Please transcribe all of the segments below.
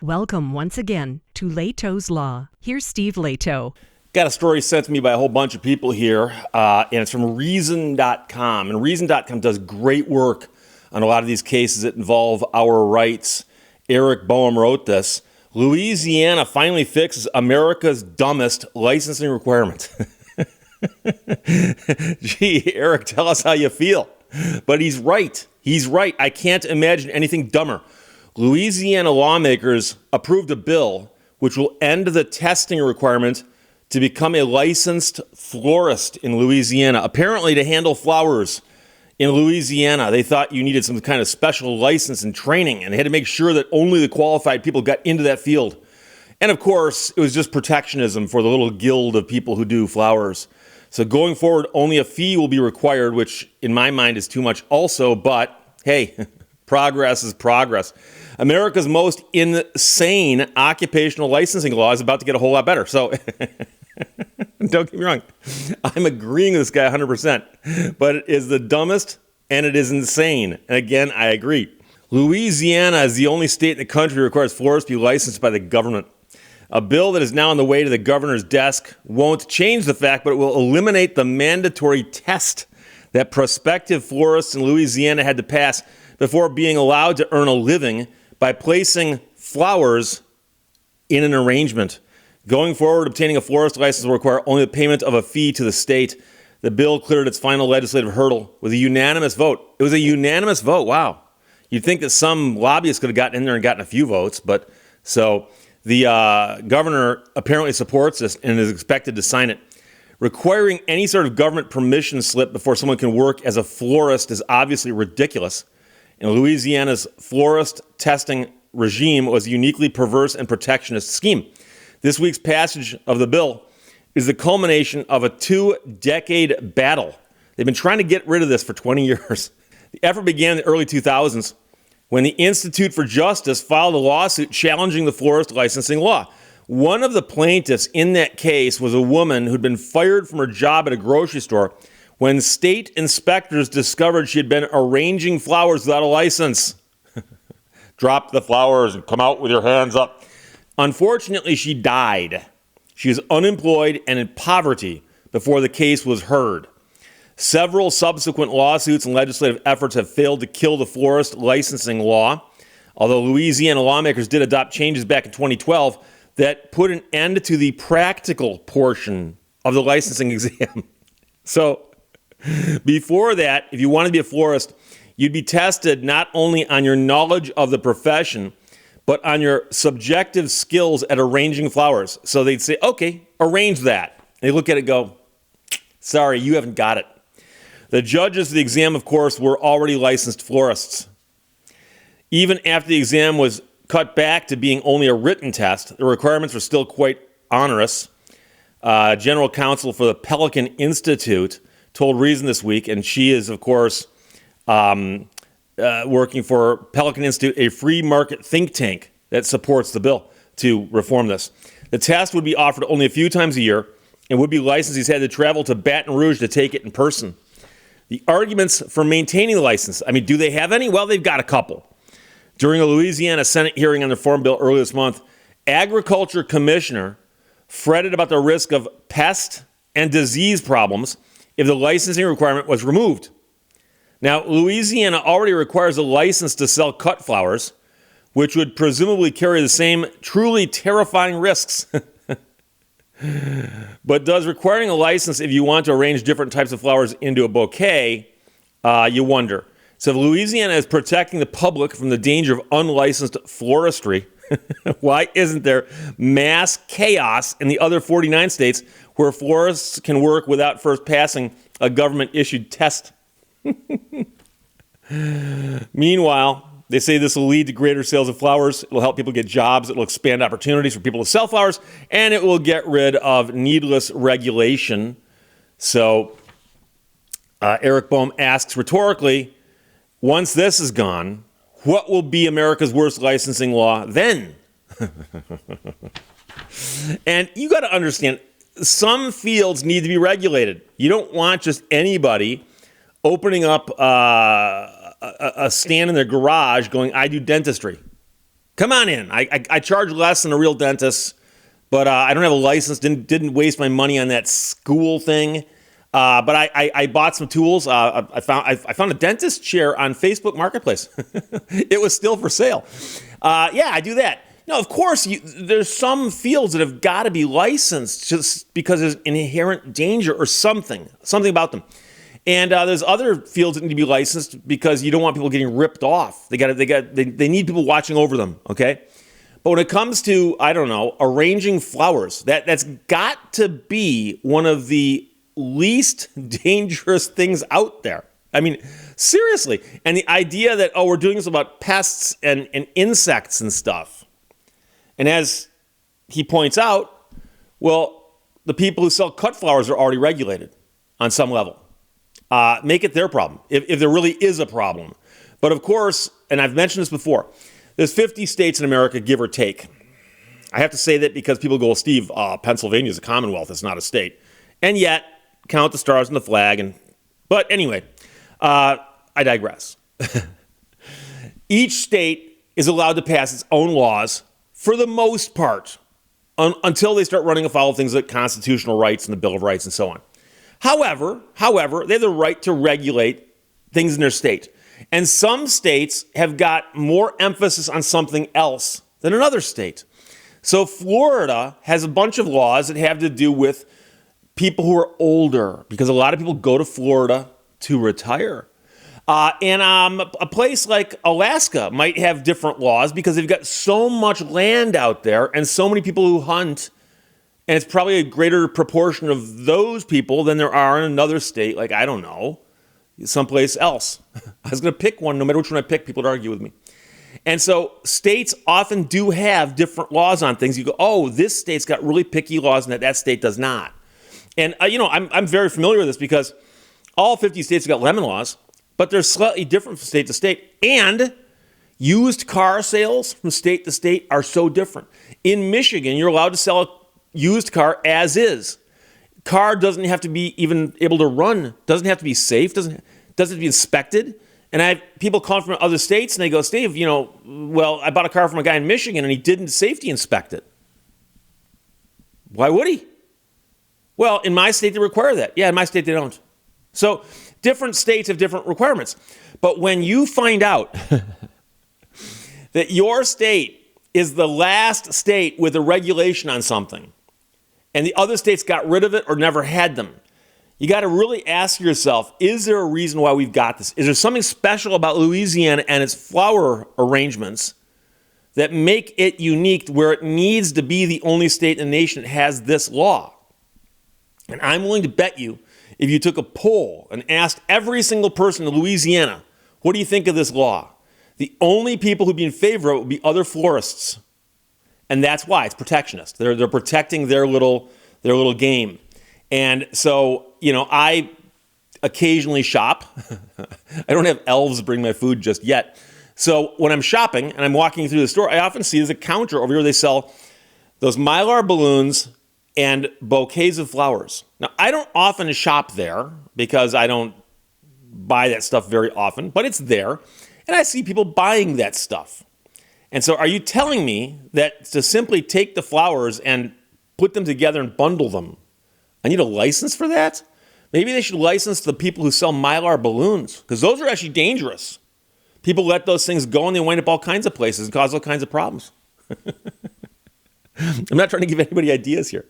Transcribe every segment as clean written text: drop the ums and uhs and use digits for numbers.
Welcome once again to Lehto's Law. Here's Steve Lehto. Got a story sent to me by a whole bunch of people here, and it's from Reason.com. And Reason.com does great work on a lot of these cases that involve our rights. Eric Boehm wrote this. Louisiana finally fixes America's dumbest licensing requirement. Gee, Eric, tell us how you feel. But he's right. He's right. I can't imagine anything dumber. Louisiana lawmakers approved a bill which will end the testing requirement to become a licensed florist in Louisiana. Apparently, to handle flowers in Louisiana, they thought you needed some kind of special license and training, and they had to make sure that only the qualified people got into that field. And of course, it was just protectionism for the little guild of people who do flowers. So going forward, only a fee will be required, which in my mind is too much also, but hey, progress is progress. America's most insane occupational licensing law is about to get a whole lot better. So don't get me wrong. I'm agreeing with this guy 100%. But it is the dumbest and it is insane. And again, I agree. Louisiana is the only state in the country that requires florists be licensed by the government. A bill that is now on the way to the governor's desk won't change the fact, but it will eliminate the mandatory test that prospective florists in Louisiana had to pass before being allowed to earn a living by placing flowers in an arrangement. Going forward, obtaining a florist license will require only the payment of a fee to the state. The bill cleared its final legislative hurdle with a unanimous vote. It was a unanimous vote. Wow. You'd think that some lobbyists could have gotten in there and gotten a few votes, but so the governor apparently supports this and is expected to sign it. Requiring any sort of government permission slip before someone can work as a florist is obviously ridiculous. And Louisiana's florist testing regime was a uniquely perverse and protectionist scheme. This week's passage of the bill is the culmination of a 2-decade battle. They've been trying to get rid of this for 20 years. The effort began in the early 2000s when the Institute for Justice filed a lawsuit challenging the florist licensing law. One of the plaintiffs in that case was a woman who'd been fired from her job at a grocery store when state inspectors discovered she had been arranging flowers without a license. Drop the flowers and come out with your hands up. Unfortunately, she died. She was unemployed and in poverty before the case was heard. Several subsequent lawsuits and legislative efforts have failed to kill the florist licensing law, although Louisiana lawmakers did adopt changes back in 2012 that put an end to the practical portion of the licensing exam. So, before that, if you wanted to be a florist, you'd be tested not only on your knowledge of the profession, but on your subjective skills at arranging flowers. So they'd say, okay, arrange that. And they look at it and go, sorry, you haven't got it. The judges of the exam, of course, were already licensed florists. Even after the exam was cut back to being only a written test, the requirements were still quite onerous. General counsel for the Pelican Institute told Reason this week, and she is, of course, working for Pelican Institute, a free market think tank that supports the bill to reform this. The test would be offered only a few times a year, and would-be licensees had to travel to Baton Rouge to take it in person. The arguments for maintaining the license, do they have any? Well, they've got a couple. During a Louisiana Senate hearing on the Farm Bill earlier this month, Agriculture Commissioner fretted about the risk of pest and disease problems if the licensing requirement was removed. Now, Louisiana already requires a license to sell cut flowers, which would presumably carry the same truly terrifying risks. But does requiring a license if you want to arrange different types of flowers into a bouquet, you wonder. So if Louisiana is protecting the public from the danger of unlicensed floristry, why isn't there mass chaos in the other 49 states where florists can work without first passing a government-issued test? Meanwhile, they say this will lead to greater sales of flowers. It will help people get jobs. It will expand opportunities for people to sell flowers, and it will get rid of needless regulation. So Eric Boehm asks rhetorically, once this is gone, what will be America's worst licensing law then? And you got to understand, some fields need to be regulated. You don't want just anybody opening up a stand in their garage going, I do dentistry. Come on in. I charge less than a real dentist, but I don't have a license. Didn't waste my money on that school thing. But I bought some tools. I found a dentist chair on Facebook Marketplace. It was still for sale. Yeah, I do that. No, of course, there's some fields that have got to be licensed just because there's inherent danger or something about them. And there's other fields that need to be licensed because you don't want people getting ripped off. They need people watching over them. Okay, but when it comes to, I don't know, arranging flowers, that's got to be one of the least dangerous things out there. I mean, seriously. And the idea that, we're doing this about pests and insects and stuff. And as he points out, well, the people who sell cut flowers are already regulated on some level. Make it their problem, if there really is a problem. But of course, and I've mentioned this before, there's 50 states in America, give or take. I have to say that because people go, well, Steve, Pennsylvania is a commonwealth, it's not a state. And yet, count the stars on the flag. But anyway, I digress. Each state is allowed to pass its own laws for the most part until they start running afoul of things like constitutional rights and the Bill of Rights and so on. However, they have the right to regulate things in their state. And some states have got more emphasis on something else than another state. So Florida has a bunch of laws that have to do with people who are older, because a lot of people go to Florida to retire. And a place like Alaska might have different laws because they've got so much land out there and so many people who hunt. And it's probably a greater proportion of those people than there are in another state, like, I don't know, someplace else. I was going to pick one. No matter which one I pick, people would argue with me. And so states often do have different laws on things. You go, oh, this state's got really picky laws and that state does not. And, I'm very familiar with this because all 50 states have got lemon laws, but they're slightly different from state to state. And used car sales from state to state are so different. In Michigan, you're allowed to sell a used car as is. Car doesn't have to be even able to run, doesn't have to be safe, doesn't have to be inspected. And I have people calling from other states and they go, Steve, well, I bought a car from a guy in Michigan and he didn't safety inspect it. Why would he? Well, in my state, they require that. Yeah, in my state, they don't. So different states have different requirements. But when you find out that your state is the last state with a regulation on something, and the other states got rid of it or never had them, you got to really ask yourself, is there a reason why we've got this? Is there something special about Louisiana and its flower arrangements that make it unique where it needs to be the only state in the nation that has this law? And I'm willing to bet you, if you took a poll and asked every single person in Louisiana, what do you think of this law? The only people who'd be in favor of it would be other florists. And that's why it's protectionist. They're protecting their little game. And so, I occasionally shop. I don't have elves bring my food just yet. So when I'm shopping and I'm walking through the store, I often see there's a counter over here. They sell those Mylar balloons and bouquets of flowers. Now, I don't often shop there because I don't buy that stuff very often, but it's there. And I see people buying that stuff. And so are you telling me that to simply take the flowers and put them together and bundle them, I need a license for that? Maybe they should license the people who sell Mylar balloons, because those are actually dangerous. People let those things go and they wind up all kinds of places and cause all kinds of problems. I'm not trying to give anybody ideas here.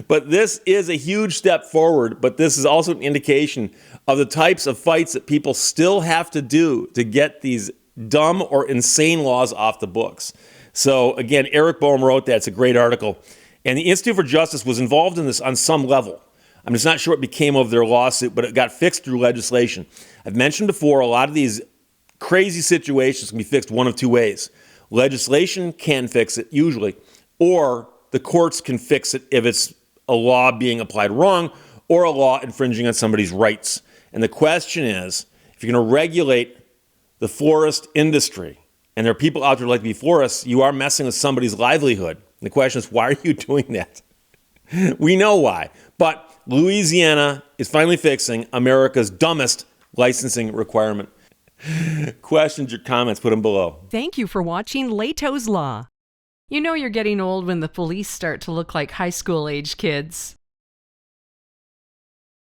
But this is a huge step forward, but this is also an indication of the types of fights that people still have to do to get these dumb or insane laws off the books. So again, Eric Boehm wrote that. It's a great article. And the Institute for Justice was involved in this on some level. I'm just not sure what became of their lawsuit, but it got fixed through legislation. I've mentioned before, a lot of these crazy situations can be fixed one of two ways. Legislation can fix it, usually, or the courts can fix it if it's a law being applied wrong or a law infringing on somebody's rights. And the question is, if you're going to regulate the florist industry, and there are people out there who like to be florists, you are messing with somebody's livelihood. And the question is, why are you doing that? We know why. But Louisiana is finally fixing America's dumbest licensing requirement. Questions or comments, put them below. Thank you for watching Lehto's Law. You know you're getting old when the police start to look like high school age kids.